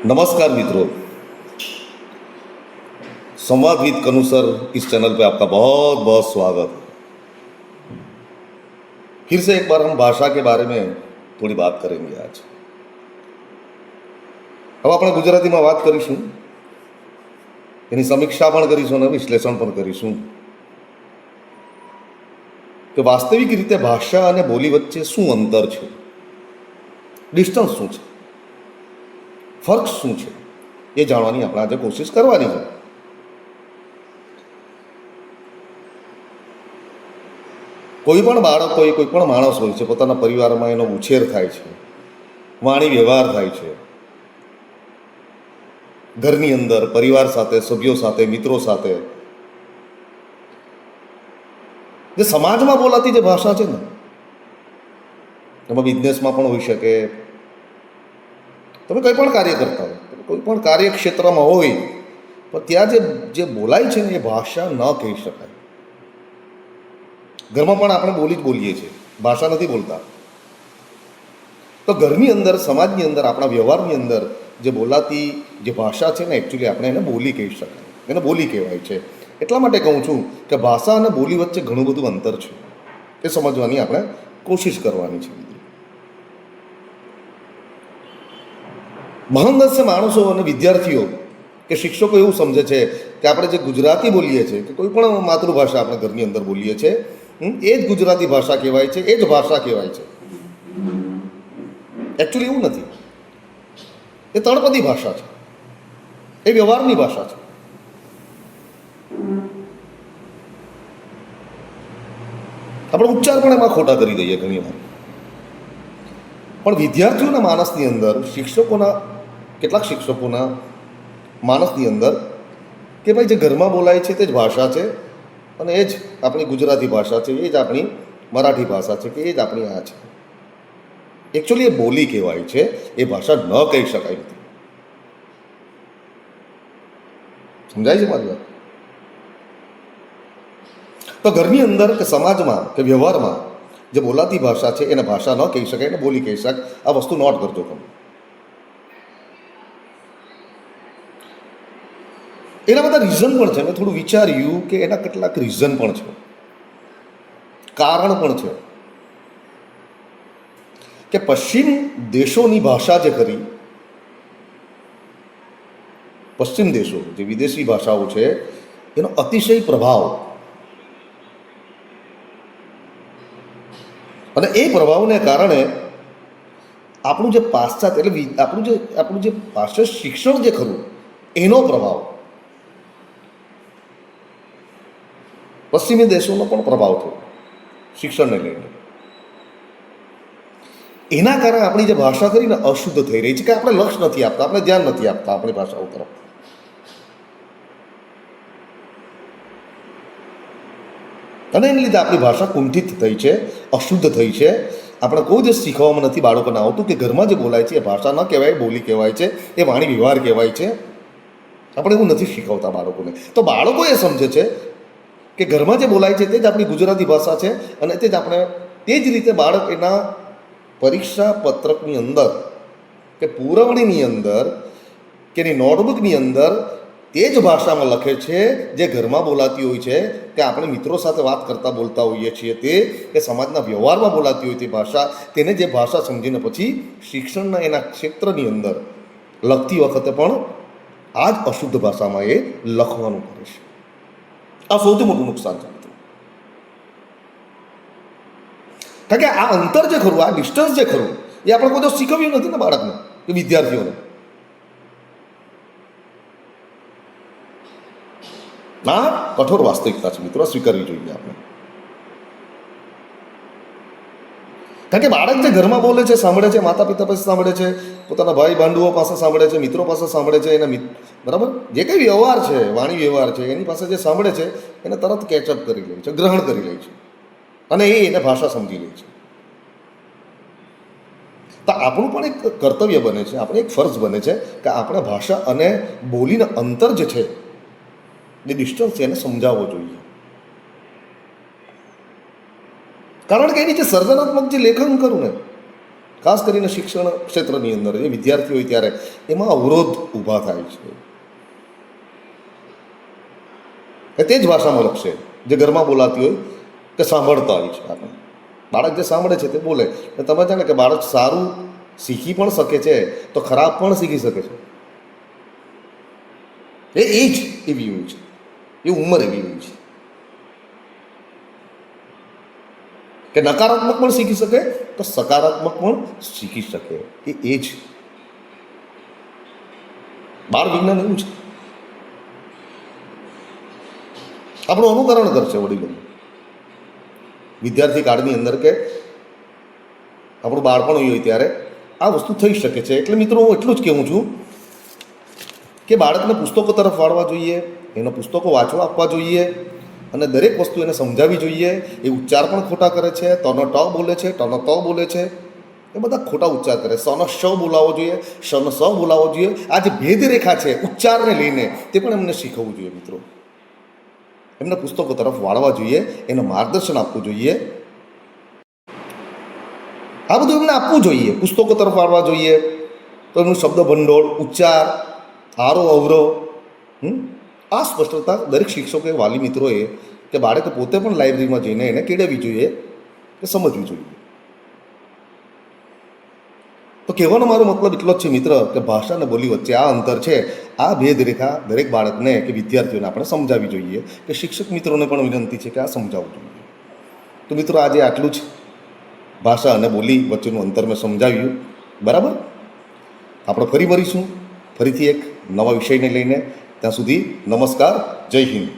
नमस्कार मित्रों, संवाद विद कनु सर इस चैनल पे आपका बहुत बहुत स्वागत। फिर से एक बार हम भाषा के बारे में थोड़ी बात करेंगे आज। હવે આપણે ગુજરાતીમાં વાત કરીશું, એની સમીક્ષા પણ કરીશું અને વિશ્લેષણ પણ કરીશું કે વાસ્તવિક રીતે ભાષા અને બોલી વચ્ચે શું અંતર છે, ડિસ્ટન્સ શું છે, ફર્ક શું છે, એ જાણવાની આપણે આજે કોશિશ કરવાની છે। કોઈ પણ બાળક હોય, કોઈ પણ માણસ હોય છે, પોતાના પરિવારમાં એનો ઉછેર થાય છે, વાણી વ્યવહાર થાય છે, ઘરની અંદર પરિવાર સાથે, સભ્યો સાથે, મિત્રો સાથે, જે સમાજમાં બોલાતી જે ભાષા છે ને, એમાં બિઝનેસમાં પણ હોઈ શકે, તમે કંઈ પણ કાર્ય કરતા હોય, કોઈ પણ કાર્યક્ષેત્રમાં હોય, પણ ત્યાં જે બોલાય છે ને એ ભાષા ન કહી શકાય। ઘરમાં પણ આપણે બોલી જ બોલીએ છીએ, ભાષા નથી બોલતા। તો ઘરની અંદર, સમાજની અંદર, આપણા વ્યવહારની અંદર જે બોલાતી જે ભાષા છે ને, એકચ્યુઅલી આપણે એને બોલી કહી શકાય, એને બોલી કહેવાય છે। એટલા માટે કહું છું કે ભાષા અને બોલી વચ્ચે ઘણું બધું અંતર છે, એ સમજવાની આપણે કોશિશ કરવાની છે। મહાનદર્શ માણસો અને વિદ્યાર્થીઓ કે શિક્ષકો એવું સમજે છે કે આપણે જે ગુજરાતી બોલીએ છીએ કે કોઈ પણ માતૃભાષા આપણે ઘરની અંદર બોલીએ છીએ એ જ ગુજરાતી ભાષા કહેવાય છે, એ જ ભાષા કહેવાય છે। એકચ્યુઅલી એવું નથી, એ તળપદી ભાષા છે, એ વ્યવહારની ભાષા છે। આપણે ઉચ્ચાર પણ એમાં ખોટા કરી દઈએ ઘણી વાર, પણ વિદ્યાર્થીઓના માનસની અંદર, શિક્ષકોના, કેટલાક શિક્ષકોના માનસની અંદર કે ભાઈ જે ઘરમાં બોલાય છે તે જ ભાષા છે અને એ જ આપણી ગુજરાતી ભાષા છે, એ જ આપણી મરાઠી ભાષા છે, કે એ જ આપણી આ છે। એકચ્યુઅલી એ બોલી કહેવાય છે, એ ભાષા ન કહી શકાય નથી। સમજાય છે મારી વાત? તો ઘરની અંદર કે સમાજમાં કે વ્યવહારમાં જે બોલાતી ભાષા છે એને ભાષા ન કહી શકાય, એને બોલી કહી શકાય। આ વસ્તુ નોટ કરજો તમે। એના બધા રીઝન પણ છે, મેં થોડું વિચાર્યું કે એના કેટલાક રીઝન પણ છે, કારણ પણ છે કે પશ્ચિમ દેશોની ભાષા જે ખરી, પશ્ચિમ દેશો જે વિદેશી ભાષાઓ છે એનો અતિશય પ્રભાવ, અને એ પ્રભાવને કારણે આપણું જે પાશ્ચાત્ય એટલે આપણું જે પાશ્ચાત્ય શિક્ષણ જે ખરું એનો પ્રભાવ, પશ્ચિમી દેશોનો પણ પ્રભાવ થયો શિક્ષણને લઈને। એના કારણે આપણી જે ભાષા કરીને અશુદ્ધ થઈ રહી છે, કે આપણે લક્ષ નથી આપતા, આપણે ધ્યાન નથી આપતા આપણી ભાષાઓ તરફ। અને એને લીધે આપણી ભાષા કુંઠિત થઈ છે, અશુદ્ધ થઈ છે। આપણે કોઈ દિવસ શીખવામાં નથી બાળકોને આવતું કે ઘરમાં જે બોલાય છે એ ભાષા ન કહેવાય, બોલી કહેવાય છે, એ વાણી વ્યવહાર કહેવાય છે। આપણે એવું નથી શીખવતા બાળકોને। તો બાળકો એ સમજે છે કે ઘરમાં જે બોલાય છે તે જ આપણી ગુજરાતી ભાષા છે, અને તે જ આપણે, તે જ રીતે બાળક એના પરીક્ષા પત્રકની અંદર કે પુરવણીની અંદર કે એની નોટબુકની અંદર તે જ ભાષામાં લખે છે જે ઘરમાં બોલાતી હોય છે, કે આપણે મિત્રો સાથે વાત કરતા બોલતા હોઈએ છીએ તે, કે સમાજના વ્યવહારમાં બોલાતી હોય તે ભાષા, તેને જે ભાષા સમજીને પછી શિક્ષણના એના ક્ષેત્રની અંદર લખતી વખતે પણ આ જ અશુદ્ધ ભાષામાં એ લખવાનું કરે છે। આ સૌથી મોટું નુકસાન છે મિત્રો, કારણ કે આ અંતર જે ખરું, આ ડિસ્ટન્સ જે ખરું, એ આપણે કોઈ શીખવ્યું નથી ને બાળકને કે વિદ્યાર્થીઓને। આ કઠોર વાસ્તવિકતા છે મિત્રો, સ્વીકારવી જોઈએ આપણે। કારણ કે બાળક જે ઘરમાં બોલે છે, સાંભળે છે, માતા પિતા પાસે સાંભળે છે, પોતાના ભાઈ ભાંડુઓ પાસે સાંભળે છે, મિત્રો પાસે સાંભળે છે, એના બરાબર જે કંઈ વ્યવહાર છે, વાણી વ્યવહાર છે, એની પાસે જે સાંભળે છે એને તરત કેચઅપ કરી લે છે, ગ્રહણ કરી લે છે, અને એને ભાષા સમજી લે છે। તો આપણું પણ એક કર્તવ્ય બને છે, આપણે એક ફરજ બને છે કે આપણે ભાષા અને બોલીના અંતર જે છે, જે ડિસ્ટન્સ છે, એને સમજાવવો જોઈએ। કારણ કે એની જે સર્જનાત્મક જે લેખન કરું ને, ખાસ કરીને શિક્ષણ ક્ષેત્રની અંદર જે વિદ્યાર્થી હોય ત્યારે એમાં અવરોધ ઊભા થાય છે. એ તે જ ભાષામાં લખશે જે ઘરમાં બોલાતી હોય કે સાંભળતા હોય છે. આપણે બાળક જે સાંભળે છે તે બોલે. તમે જાણે કે બાળક સારું શીખી પણ શકે છે તો ખરાબ પણ શીખી શકે છે. એ એજ એવી હોય છે, એ ઉંમર એવી હોય છે કે નકારાત્મક પણ શીખી શકે તો સકારાત્મક પણ શીખી શકે. એ એજ બાળ વિજ્ઞાન એવું છે. આપણું અનુકરણ કરશે વડીલોનું વિદ્યાર્થી કાળની અંદર કે આપણું બાળપણ હોય ત્યારે આ વસ્તુ થઈ શકે છે. એટલે મિત્રો હું એટલું જ કહેવું છું કે બાળકને પુસ્તકો તરફ વાળવા જોઈએ, એનો પુસ્તકો વાંચવા આપવા જોઈએ અને દરેક વસ્તુ એને સમજાવવી જોઈએ. એ ઉચ્ચાર પણ ખોટા કરે છે, તનો ટ બોલે છે, ટનો ત બોલે છે, એ બધા ખોટા ઉચ્ચાર કરે. સનો શ બોલાવવો જોઈએ, શનો સ બોલાવવો જોઈએ. આ જે ભેદરેખા છે ઉચ્ચારને લઈને તે પણ એમને શીખવવું જોઈએ. મિત્રો એમને પુસ્તકો તરફ વાળવા જોઈએ, એને માર્ગદર્શન આપવું જોઈએ. આ બધું એમને આપવું જોઈએ. પુસ્તકો તરફ વાળવા જોઈએ તો એમનું શબ્દ ભંડોળ, ઉચ્ચાર, આરો અવરો, આ સ્પષ્ટતા દરેક શિક્ષકોએ, વાલી મિત્રોએ કે બાળકે પોતે પણ લાઇબ્રેરીમાં જઈને એને કેળવવી જોઈએ, કે સમજવી જોઈએ. તો કહેવાનો મારો મતલબ એટલો જ છે મિત્ર કે ભાષા અને બોલી વચ્ચે આ અંતર છે. આ ભેદરેખા દરેક બાળકને કે વિદ્યાર્થીઓને આપણે સમજાવવી જોઈએ, કે શિક્ષક મિત્રોને પણ વિનંતી છે કે આ સમજાવવું જોઈએ. તો મિત્રો આજે આટલું જ ભાષા અને બોલી વચ્ચેનું અંતર મેં સમજાવ્યું. બરાબર, આપણે ફરી મળીશું ફરીથી એક નવા વિષયને લઈને. ત્યાં સુધી નમસ્કાર, જય હિન્દ.